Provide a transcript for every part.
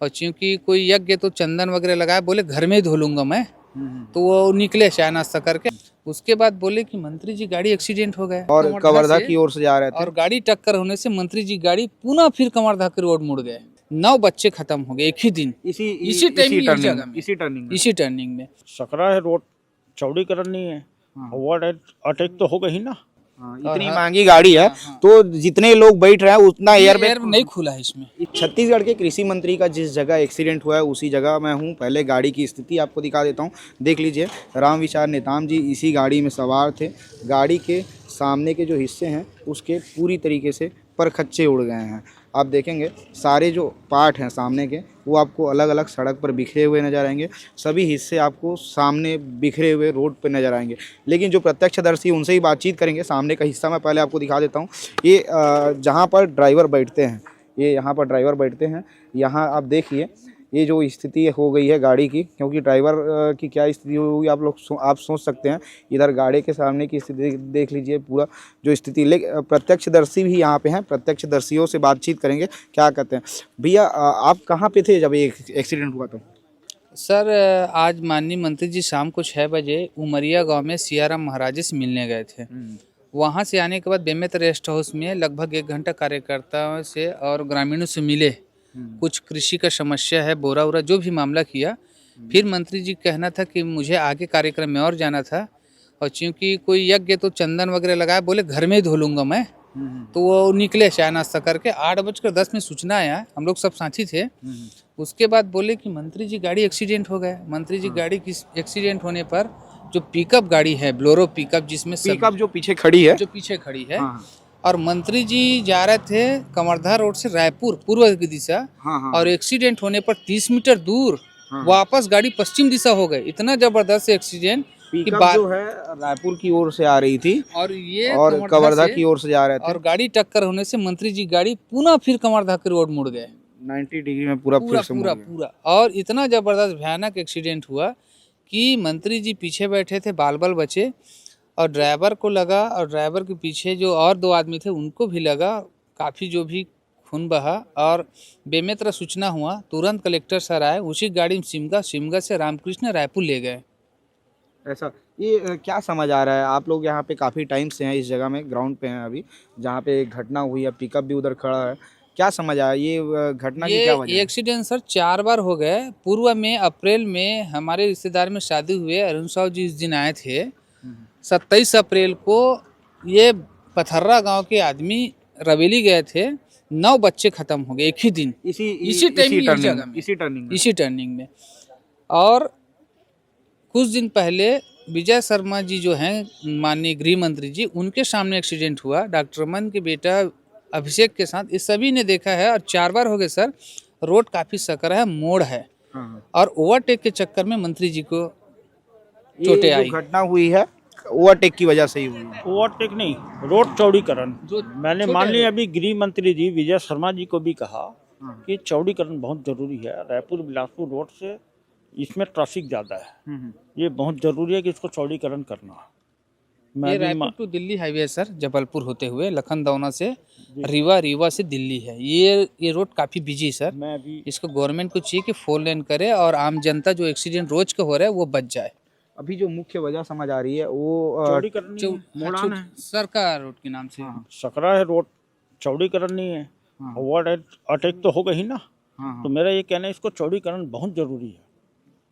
और चूंकि कोई यज्ञ तो चंदन वगैरह लगाया, बोले घर में ही धो लूंगा मैं। तो वो निकले चाय नाश्ता करके। उसके बाद बोले कि मंत्री जी गाड़ी एक्सीडेंट हो गया और कमरधा कवर्धा से, की ओर से जा रहे थे और गाड़ी टक्कर होने से मंत्री जी गाड़ी पुनः फिर कमरधा के रोड मुड़ गए। 9 बच्चे खत्म हो गए एक ही दिन, इसी टाइम में, इस जगह में, इसी टर्निंग में। सकरा है रोड, चौड़ीकरण नहीं है। ओवर अटैक तो हो गई ना। इतनी महंगी गाड़ी है तो जितने लोग बैठ रहे हैं उतना एयर एयर नहीं खुला है इसमें। छत्तीसगढ़ के कृषि मंत्री का जिस जगह एक्सीडेंट हुआ है उसी जगह मैं हूँ। पहले गाड़ी की स्थिति आपको दिखा देता हूँ। देख लीजिए, राम विचार नेताम जी इसी गाड़ी में सवार थे। गाड़ी के सामने के जो हिस्से हैं उसके पूरी तरीके से परखच्चे उड़ गए हैं। आप देखेंगे सारे जो पार्ट हैं सामने के वो आपको अलग अलग सड़क पर बिखरे हुए नजर आएंगे। सभी हिस्से आपको सामने बिखरे हुए रोड पर नजर आएंगे। लेकिन जो प्रत्यक्षदर्शी उनसे ही बातचीत करेंगे। सामने का हिस्सा मैं पहले आपको दिखा देता हूँ। ये जहाँ पर ड्राइवर बैठते हैं, ये यहाँ पर ड्राइवर बैठते हैं। यहाँ आप देखिए ये जो स्थिति हो गई है गाड़ी की, क्योंकि ड्राइवर की क्या स्थिति हुई आप लोग आप सोच सकते हैं। इधर गाड़ी के सामने की स्थिति देख लीजिए, पूरा जो स्थिति। लेकिन प्रत्यक्षदर्शी भी यहाँ पे हैं, प्रत्यक्षदर्शियों से बातचीत करेंगे क्या कहते हैं। भैया आप कहाँ पे थे जब ये एक्सीडेंट हुआ? तो सर आज माननीय मंत्री जी शाम को 6 बजे उमरिया गांव में सियाराम महाराज से मिलने गए थे। वहां से आने के बाद बेमेत रेस्ट हाउस में लगभग 1 घंटा कार्यकर्ताओं से और ग्रामीणों से मिले। कुछ कृषि का समस्या है, बोरा वोरा जो भी मामला किया। फिर मंत्री जी कहना था कि मुझे आगे कार्यक्रम में और जाना था, और चूंकि कोई यज्ञ तो चंदन वगैरह लगाया, बोले घर में ही धो लूंगा मैं। तो वो निकले चाय नाश्ता करके। 8:10 में सूचना आया, हम लोग सब साथी थे। उसके बाद बोले कि मंत्री जी गाड़ी एक्सीडेंट हो गया। मंत्री जी गाड़ी की एक्सीडेंट होने पर जो पिकअप गाड़ी है, ब्लोरो पिकअप, जिसमें पिकअप जो पीछे खड़ी है, और मंत्री जी जा रहे थे कमरधा रोड से रायपुर पूर्व की दिशा, और एक्सीडेंट होने पर 30 मीटर दूर वापस गाड़ी पश्चिम दिशा हो गई। इतना जबरदस्त एक्सीडेंट कि जो है रायपुर की ओर से आ रही थी और ये और कवर्धा की ओर से जा रहे थे, और गाड़ी टक्कर होने से मंत्री जी गाड़ी पुनः फिर कमरधा के रोड मुड़ गए 90 डिग्री में पूरा फिर से मुड़ गया। पूरा। और इतना जबरदस्त भयानक एक्सीडेंट हुआ कि मंत्री जी पीछे बैठे थे, बाल बाल बचे, और ड्राइवर को लगा, और ड्राइवर के पीछे जो और 2 आदमी थे उनको भी लगा। काफ़ी जो भी खून बहा, और बेमेतरा सूचना हुआ, तुरंत कलेक्टर सर आए, उसी गाड़ी में सिमगा से रामकृष्ण रायपुर ले गए। ऐसा ये क्या समझ आ रहा है? आप लोग यहाँ पे काफ़ी टाइम से हैं, इस जगह में ग्राउंड पे हैं अभी जहाँ पे घटना हुई है, पिकअप भी उधर खड़ा है। क्या समझ आया ये घटना की क्या वजह है? ये एक्सीडेंट सर 4 बार हो गए। पूर्व में अप्रैल में हमारे रिश्तेदार में शादी हुए, अरुण साहु जी इस दिन आए थे। 27 अप्रैल को ये पथर्रा गांव के आदमी रवेली गए थे। 9 बच्चे खत्म हो गए एक ही दिन, इसी टर्निंग में। और कुछ दिन पहले विजय शर्मा जी जो हैं माननीय गृह मंत्री जी, उनके सामने एक्सीडेंट हुआ डॉक्टर रमन के बेटा अभिषेक के साथ। इस सभी ने देखा है, और 4 बार हो गए सर। रोड काफी सकरा है, मोड़ है, और ओवरटेक के चक्कर में मंत्री जी को चोटें आई। घटना हुई है ओवरटेक की वजह से ही हुई है। ओवरटेक नहीं, रोड चौड़ीकरण। मैंने मान लिया अभी गृह मंत्री जी विजय शर्मा जी को भी कहा कि चौड़ीकरण बहुत जरूरी है। रायपुर बिलासपुर रोड से इसमें ट्रैफिक ज़्यादा है, ये बहुत ज़रूरी है कि इसको चौड़ीकरण करना। ये रायपुर टू दिल्ली हाईवे है सर, जबलपुर होते हुए लखनदौना से रीवा से दिल्ली है। ये रोड काफ़ी बिजी सर। मैं भी इसको गवर्नमेंट को चाहिए कि 4 लेन करे, और आम जनता जो एक्सीडेंट रोज का हो रहा है वो बच जाए। अभी जो मुख्य वजह समझ आ रही है वो मोड़ान है सरकार रोड के नाम से। सकरा है रोड, चौड़ीकरण नहीं है। ओवर अटैक तो हो गई ना। तो मेरा ये कहना है इसको चौड़ीकरण बहुत ज़रूरी है।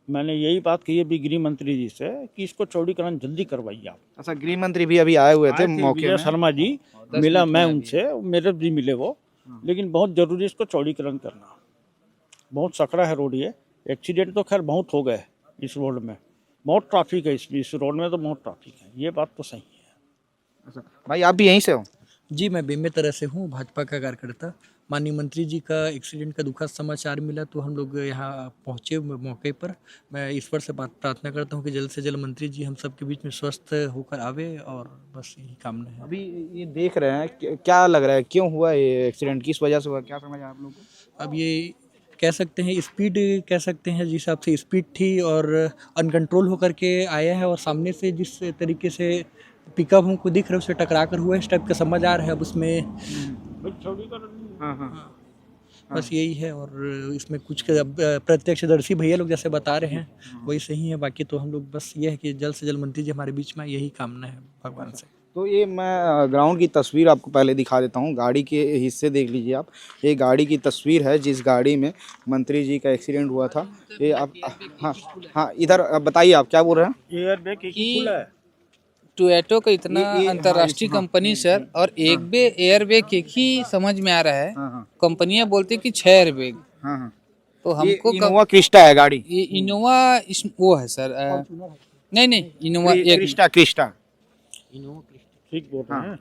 मैंने यही बात कही है भी गृह मंत्री जी से कि इसको चौड़ीकरण जल्दी करवाइए आप। अच्छा, गृह मंत्री भी अभी आए हुए थे मौके में। शर्मा जी मिला, मैं उनसे, मेरे भी मिले वो। लेकिन बहुत ज़रूरी है इसको चौड़ीकरण करना। बहुत सकरा है रोड, ये एक्सीडेंट तो खैर बहुत हो गए इस रोड में, बहुत ट्रैफिक है इस रोड में, तो बहुत ट्रैफिक है, ये बात तो सही है। अच्छा भाई, आप भी यहीं से हो? जी, मैं बेमेतरा से हूँ, भाजपा का कार्यकर्ता। माननीय मंत्री जी का एक्सीडेंट का दुखद समाचार मिला तो हम लोग यहाँ पहुँचे मौके पर। मैं ईश्वर से प्रार्थना करता हूँ कि जल्द से जल्द मंत्री जी हम सब के बीच में स्वस्थ होकर आवे, और बस यही कामना है। अभी ये देख रहे हैं, क्या लग रहा है क्यों हुआ ये एक्सीडेंट, किस वजह से हुआ, क्या समझ आया आप लोगों को? अब ये कह सकते हैं स्पीड, कह सकते हैं जिस हिसाब से स्पीड थी और अनकंट्रोल होकर के आया है, और सामने से जिस तरीके से पिकअप हमको दिख रहा है उससे टकरा कर हुआ है, इस टाइप का समझ आ रहा है। अब उसमें बस यही है। और इसमें कुछ प्रत्यक्षदर्शी भैया लोग जैसे बता रहे हैं वही सही है। बाकी तो हम लोग बस ये है कि जल्द से जल्द मंत्री जी हमारे बीच में आए, यही कामना है भगवान से। तो ये मैं ग्राउंड की तस्वीर आपको पहले दिखा देता हूँ। गाड़ी के हिस्से देख लीजिए आप। ये गाड़ी की तस्वीर है जिस गाड़ी में मंत्री जी का एक्सीडेंट हुआ था। ये आप, हाँ हाँ, इधर बताइए आप क्या बोल रहे हैं। एयर बैग एक ही खुला है। टोयोटो का इतना ये अंतर्राष्ट्रीय कंपनी सर, और एक भी एयरबैग एक ही समझ में आ रहा है। हाँ हाँ कंपनियां बोलती है कि 6 एयरबैग, हाँ हाँ। तो ये हमको इनोवा क्रिस्टा है गाड़ी। ये इनोवा वो है सर, नहीं नहीं, इनोवा एक क्रिस्टा क्रिस्टा ठीक बोल रहे हैं।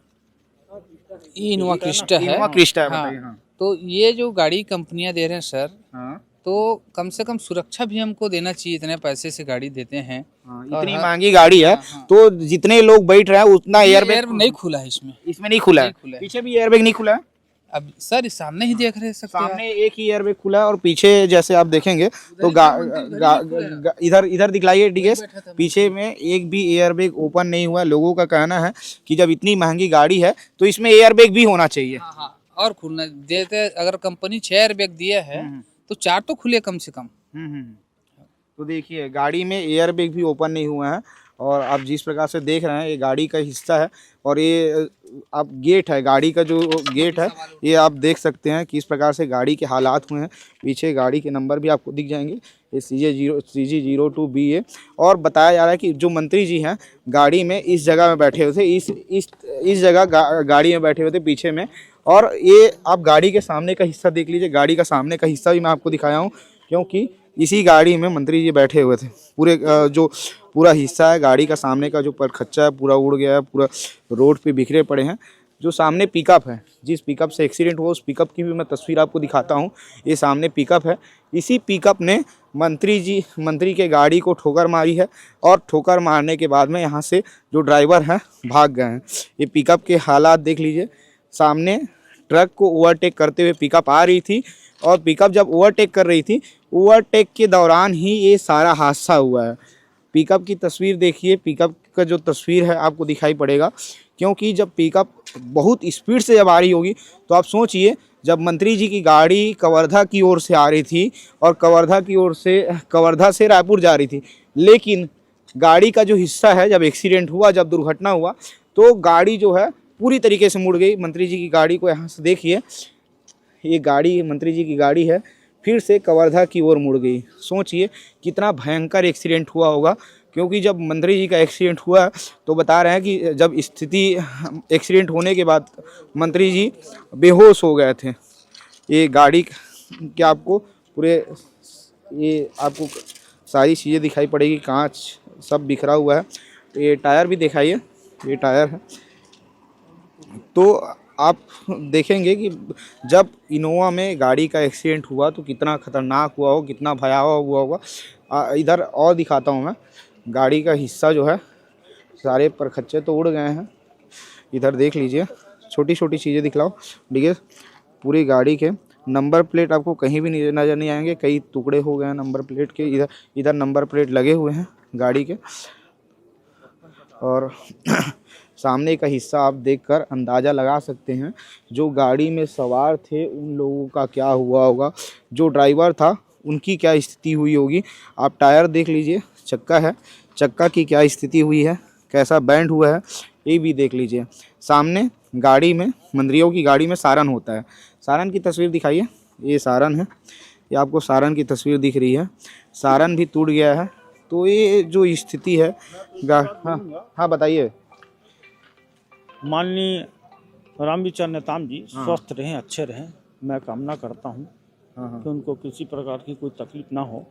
ये इनोवा क्रिस्टा है। इनोवा क्रिस्टा है, हाँ। बताइए। हाँ तो ये जो गाड़ी कंपनियां दे रहे हैं सर, हाँ तो कम से कम सुरक्षा भी हमको देना चाहिए। इतने पैसे से गाड़ी देते हैं, हाँ, और इतनी महंगी गाड़ी है तो जितने लोग बैठ रहे हैं उतना एयरबैग एयर नहीं खुला है इसमें। इसमें नहीं खुला है। नहीं खुला है। पीछे भी एयरबैग नहीं खुला है। अब सर इस सामने ही देख रहे सकते हैं आप। सामने एक ही एयरबैग खुला है और पीछे जैसे आप देखेंगे तो इधर इधर दिखलाइए डीएस। पीछे में एक भी एयरबैग ओपन नहीं हुआ है। लोगों का कहना है कि जब इतनी महंगी गाड़ी है तो इसमें एयरबैग भी होना चाहिए। हाँ हाँ, और खुलना देते। अगर कंपनी 6 एयरबैग दिया है तो 4 तो खुले कम से कम। तो देखिए गाड़ी में एयरबैग भी ओपन नहीं हुआ है। और आप जिस प्रकार से देख रहे हैं ये गाड़ी का हिस्सा है। और ये आप गेट है, गाड़ी का जो गेट है ये आप देख सकते हैं किस प्रकार से गाड़ी के हालात हुए हैं। पीछे गाड़ी के नंबर भी आपको दिख जाएंगे, ये CG02BA। और बताया जा रहा है कि जो मंत्री जी हैं गाड़ी में इस जगह में बैठे हुए थे, इस जगह गाड़ी में बैठे हुए थे पीछे में। और ये आप गाड़ी के सामने का हिस्सा देख लीजिए। गाड़ी का सामने का हिस्सा भी मैं आपको दिखाया हूँ क्योंकि इसी गाड़ी में मंत्री जी बैठे हुए थे। जो पूरा हिस्सा है गाड़ी का सामने का जो परखच्चा है पूरा उड़ गया है, पूरा रोड पे बिखरे पड़े हैं। जो सामने पिकअप है, जिस पिकअप से एक्सीडेंट हुआ उस पिकअप की भी मैं तस्वीर आपको दिखाता हूँ। ये सामने पिकअप है। इसी पिकअप ने मंत्री के गाड़ी को ठोकर मारी है और ठोकर मारने के बाद में यहाँ से जो ड्राइवर हैं भाग गए हैं। ये पिकअप के हालात देख लीजिए। सामने ट्रक को ओवरटेक करते हुए पिकअप आ रही थी और पिकअप जब ओवरटेक कर रही थी, ओवरटेक के दौरान ही ये सारा हादसा हुआ है। पिकअप की तस्वीर देखिए। पिकअप का जो तस्वीर है आपको दिखाई पड़ेगा क्योंकि जब पिकअप बहुत स्पीड से जब आ रही होगी तो आप सोचिए, जब मंत्री जी की गाड़ी कवर्धा की ओर से आ रही थी और कवर्धा से रायपुर जा रही थी, लेकिन गाड़ी का जो हिस्सा है जब एक्सीडेंट हुआ, जब दुर्घटना हुआ तो गाड़ी जो है पूरी तरीके से मुड़ गई। मंत्री जी की गाड़ी को यहाँ से देखिए, ये गाड़ी मंत्री जी की गाड़ी है, फिर से कवर्धा की ओर मुड़ गई। सोचिए कितना भयंकर एक्सीडेंट हुआ होगा क्योंकि जब मंत्री जी का एक्सीडेंट हुआ तो बता रहे हैं कि जब एक्सीडेंट होने के बाद मंत्री जी बेहोश हो गए थे। ये गाड़ी के आपको आपको सारी चीज़ें दिखाई पड़ेगी, कांच सब बिखरा हुआ है। ये टायर भी दिखाइए, ये टायर है। तो आप देखेंगे कि जब इनोवा में गाड़ी का एक्सीडेंट हुआ तो कितना खतरनाक हुआ होगा, कितना भयावह हुआ होगा। इधर और दिखाता हूँ मैं। गाड़ी का हिस्सा जो है सारे परखच्चे तो उड़ गए हैं। इधर देख लीजिए, छोटी छोटी चीज़ें दिखलाओ। ठीक है, पूरी गाड़ी के नंबर प्लेट आपको कहीं भी नज़र नहीं आएंगे, कई टुकड़े हो गए हैं नंबर प्लेट के। इधर नंबर प्लेट लगे हुए हैं गाड़ी के। और सामने का हिस्सा आप देखकर अंदाज़ा लगा सकते हैं जो गाड़ी में सवार थे उन लोगों का क्या हुआ होगा, जो ड्राइवर था उनकी क्या स्थिति हुई होगी। आप टायर देख लीजिए, चक्का है, चक्का की क्या स्थिति हुई है, कैसा बैंड हुआ है, ये भी देख लीजिए। सामने गाड़ी में, मंत्रियों की गाड़ी में सारन होता है। सारन की तस्वीर दिखाइए, ये सारन है, ये आपको सारन की तस्वीर दिख रही है। सारन भी टूट गया है। तो ये जो स्थिति है हाँ बताइए। माननीय रामविचार नेताम जी स्वस्थ रहें, अच्छे रहें, मैं कामना करता हूँ कि उनको किसी प्रकार की कोई तकलीफ ना हो,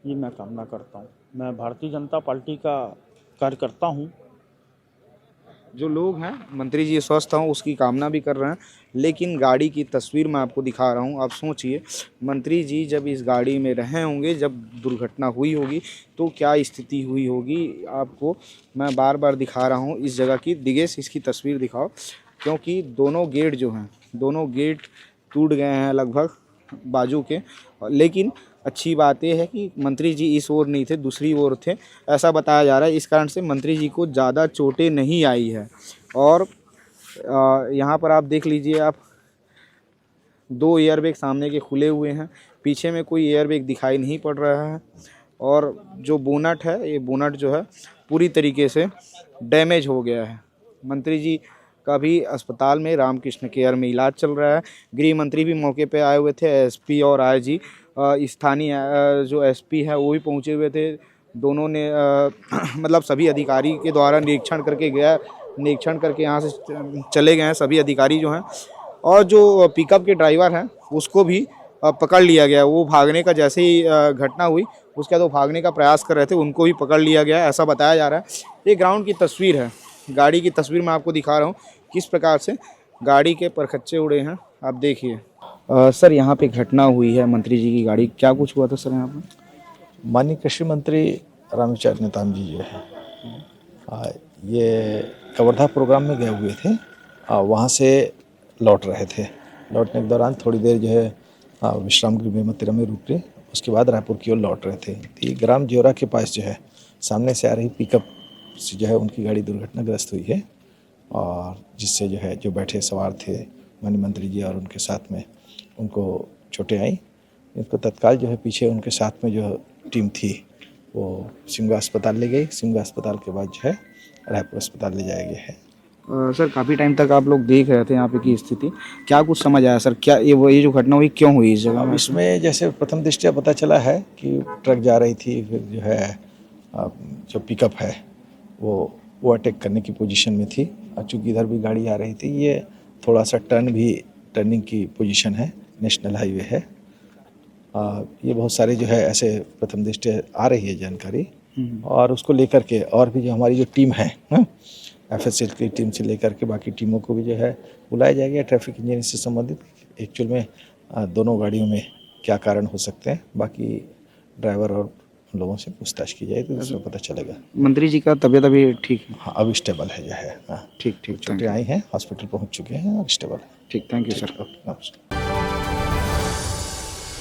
ये मैं कामना करता हूँ। मैं भारतीय जनता पार्टी का कार्यकर्ता हूँ। जो लोग हैं मंत्री जी स्वस्थ हों उसकी कामना भी कर रहे हैं, लेकिन गाड़ी की तस्वीर मैं आपको दिखा रहा हूँ। आप सोचिए मंत्री जी जब इस गाड़ी में रहे होंगे, जब दुर्घटना हुई होगी तो क्या स्थिति हुई होगी। आपको मैं बार बार दिखा रहा हूँ इस जगह की। दिगेश इसकी तस्वीर दिखाओ, क्योंकि दोनों गेट जो हैं, दोनों गेट टूट गए हैं लगभग बाजू के। लेकिन अच्छी बात यह है कि मंत्री जी इस ओर नहीं थे, दूसरी ओर थे, ऐसा बताया जा रहा है। इस कारण से मंत्री जी को ज़्यादा चोटें नहीं आई है। और यहाँ पर आप देख लीजिए, आप दो एयरबैग सामने के खुले हुए हैं, पीछे में कोई एयरबैग दिखाई नहीं पड़ रहा है। और जो बोनट है, ये बोनट जो है पूरी तरीके से डैमेज हो गया है। मंत्री जी का भी अस्पताल में रामकृष्ण केयर में इलाज चल रहा है। गृह मंत्री भी मौके पे आए हुए थे, एसपी और आईजी, स्थानीय जो एसपी है वो भी पहुंचे हुए थे। दोनों ने मतलब सभी अधिकारी के द्वारा निरीक्षण करके यहाँ से चले गए हैं सभी अधिकारी जो हैं। और जो पिकअप के ड्राइवर हैं उसको भी पकड़ लिया गया। वो भागने का जैसे ही घटना हुई उसके बाद वो भागने का प्रयास कर रहे थे, उनको भी पकड़ लिया गया, ऐसा बताया जा रहा है। ये ग्राउंड की तस्वीर है, गाड़ी की तस्वीर मैं आपको दिखा रहा हूँ किस प्रकार से गाड़ी के परखच्चे उड़े हैं, आप देखिए। सर यहाँ पे घटना हुई है मंत्री जी की गाड़ी, क्या कुछ हुआ था सर यहाँ पे? माननीय कृषि मंत्री रामविचार नेताम जी जो है ये कवर्धा प्रोग्राम में गए हुए थे, वहाँ से लौट रहे थे। लौटने के दौरान थोड़ी देर जो है विश्राम गृह में मथुरा में रुक रहे, उसके बाद रायपुर की ओर लौट रहे थे। तो ये ग्राम ज्योरा के पास जो है सामने से आ रही पिकअप से जो है उनकी गाड़ी दुर्घटनाग्रस्त हुई है, और जिससे जो है जो बैठे सवार थे माननीय मंत्री जी और उनके साथ में उनको चोटें आई। इनको तत्काल जो है पीछे उनके साथ में जो टीम थी वो सिमगा अस्पताल ले गई। सिमगा अस्पताल के बाद जो है रायपुर अस्पताल ले जाया गया है। सर काफ़ी टाइम तक आप लोग देख रहे थे यहाँ पे की स्थिति, क्या कुछ समझ आया सर? क्या ये जो घटना हुई क्यों हुई इस जगह अब में? इसमें जैसे प्रथम दृष्टया पता चला है कि ट्रक जा रही थी, फिर जो है जो पिकअप है वो ओवरटेक करने की पोजीशन में थी, और चूँकि इधर भी गाड़ी आ रही थी, ये थोड़ा सा टर्निंग की पोजीशन है, नेशनल हाईवे है। ये बहुत सारे जो है ऐसे प्रथम दृष्टया आ रही है जानकारी, और उसको लेकर के और भी जो हमारी जो टीम है FSL की टीम से लेकर के बाकी टीमों को भी जो है बुलाया जाएगा ट्रैफिक इंजीनियरिंग से संबंधित। एक्चुअल में दोनों गाड़ियों में क्या कारण हो सकते हैं, बाकी ड्राइवर और लोगों से पूछताछ की जाए तो उसमें पता चलेगा। मंत्री जी का तबीयत अभी ठीक है? हाँ, अभी स्टेबल है जो है। हाँ, ठीक। छोटे आई हैं, हॉस्पिटल पहुंच चुके हैं और स्टेबल है। ठीक, थैंक यू सर। ओके, नमस्कार।